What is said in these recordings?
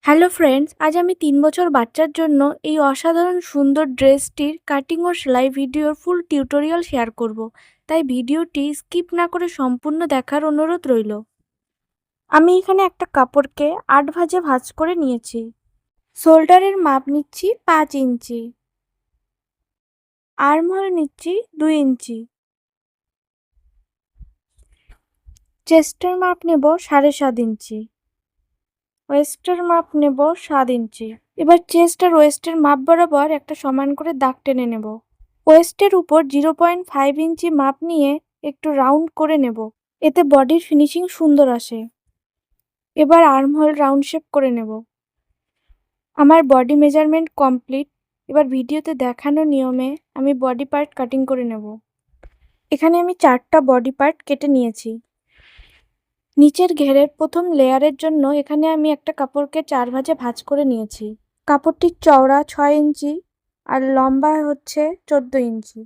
Hello friends, আজ আমি ৩ বছর বাচ্চার জন্য এই অসাধারণ সুন্দর ড্রেসটির কাটিং ও সেলাই ভিডিওর ফুল টিউটোরিয়াল শেয়ার করব। তাই ভিডিওটি স্কিপ না করে সম্পূর্ণ দেখার অনুরোধ রইল। আমি এখানে একটা কাপড়কে ৮ ভাঁজে ভাঁজ করে নিয়েছি। শোল্ডারের মাপ নিচ্ছি ৫ ইঞ্চি, আর্মহোল নিচ্ছি ২ ইঞ্চি, চেস্টের মাপ নেব ৭.৫ ইঞ্চি, ওয়েস্টের মাপ নেব ৭ ইঞ্চি। এবার চেস্ট আর ওয়েস্টের মাপ বরাবর একটা সমান করে দাগ টেনে নেব। ওয়েস্টের উপর 0.5 ইঞ্চি মাপ নিয়ে একটু রাউন্ড করে নেব, এতে বডির ফিনিশিং সুন্দর আসে। এবার আর্মহোল রাউন্ড শেপ করে নেব। আমার বডি মেজারমেন্ট কমপ্লিট। এবার ভিডিওতে দেখানো নিয়মে আমি বডি পার্ট কাটিং করে নেব। এখানে আমি 4টা বডি পার্ট কেটে নিয়েছি। নিচের ঘেরের প্রথম লেয়ারের জন্য এখানে আমি একটা কাপড়কে 4 ভাঁজে ভাঁজ করে নিয়েছি। কাপড়টির চওড়া 6 ইঞ্চি আর লম্বা হচ্ছে 14 ইঞ্চি।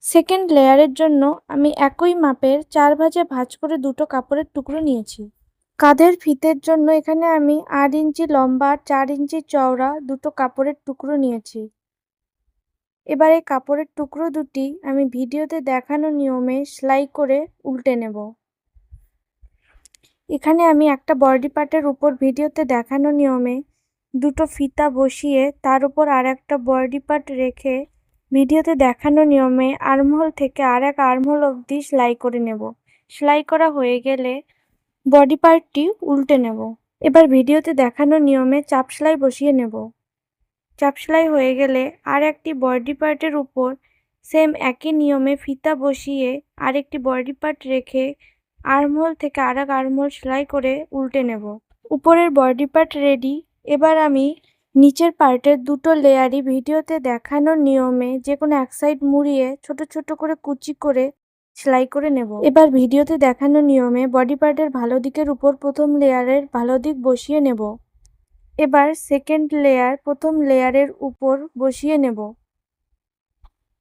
সেকেন্ড লেয়ারের জন্য আমি একই মাপের 4 ভাঁজে ভাঁজ করে দুটো কাপড়ের টুকরো নিয়েছি। কাঁধের ফিতের জন্য এখানে আমি 8 ইঞ্চি লম্বা 4 ইঞ্চি চওড়া দুটো কাপড়ের টুকরো নিয়েছি। এবার এই কাপড়ের টুকরো দুটি আমি ভিডিওতে দেখানো নিয়মে সেলাই করে উল্টে নেব। এখানে আমি একটা বডি পার্টের উপর ভিডিওতে দেখানো নিয়মে দুটো ফিতা বসিয়ে তার উপর আর একটা বডি পার্ট রেখে ভিডিওতে দেখানো নিয়মে আর্মহোল থেকে আর এক আর্মহোল অবধি সেলাই করে নেব। সেলাই করা হয়ে গেলে বডি পার্টটি উল্টে নেব। এবার ভিডিওতে দেখানো নিয়মে চাপ সেলাই বসিয়ে নেব। চাপ সেলাই হয়ে গেলে আর একটি বডি পার্টের উপর সেম একই নিয়মে ফিতা বসিয়ে আরেকটি বডি পার্ট রেখে আর্মহোল থেকে আর এক আর্মহোল সেলাই করে উল্টে নেব। উপরের বডি পার্ট রেডি। এবার আমি নিচের পার্টের দুটো লেয়ারই ভিডিওতে দেখানো নিয়মে যে কোনো এক সাইড মুড়িয়ে ছোট ছোট করে কুচি করে সেলাই করে নেব। এবার ভিডিওতে দেখানো নিয়মে বডি পার্টের ভালো দিকের উপর প্রথম লেয়ারের ভালো দিক বসিয়ে নেব। এবার সেকেন্ড লেয়ার প্রথম লেয়ারের উপর বসিয়ে নেব।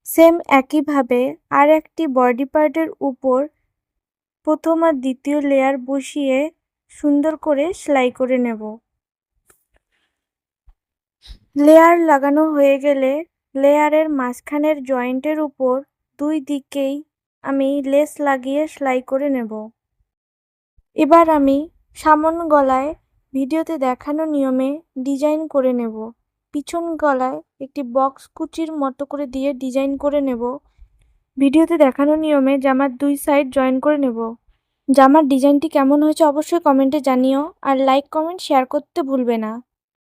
সেম একইভাবে আর একটি বডি পার্টের উপর প্রথম আর দ্বিতীয় লেয়ার বসিয়ে সুন্দর করে সেলাই করে নেব। লেয়ার লাগানো হয়ে গেলে লেয়ারের মাঝখানের জয়েন্টের উপর দুই দিকেই আমি লেস লাগিয়ে সেলাই করে নেব। এবার আমি সামন গলায় ভিডিওতে দেখানো নিয়মে ডিজাইন করে নেব। পিছন গলায় একটি বক্স কুচির মতো করে দিয়ে ডিজাইন করে নেব। ভিডিওতে দেখানো নিয়মে জামার দুই সাইড জয়েন করে নেব। জামার ডিজাইনটি কেমন হয়েছে অবশ্যই কমেন্টে জানিও, আর লাইক কমেন্ট শেয়ার করতে ভুলবে না।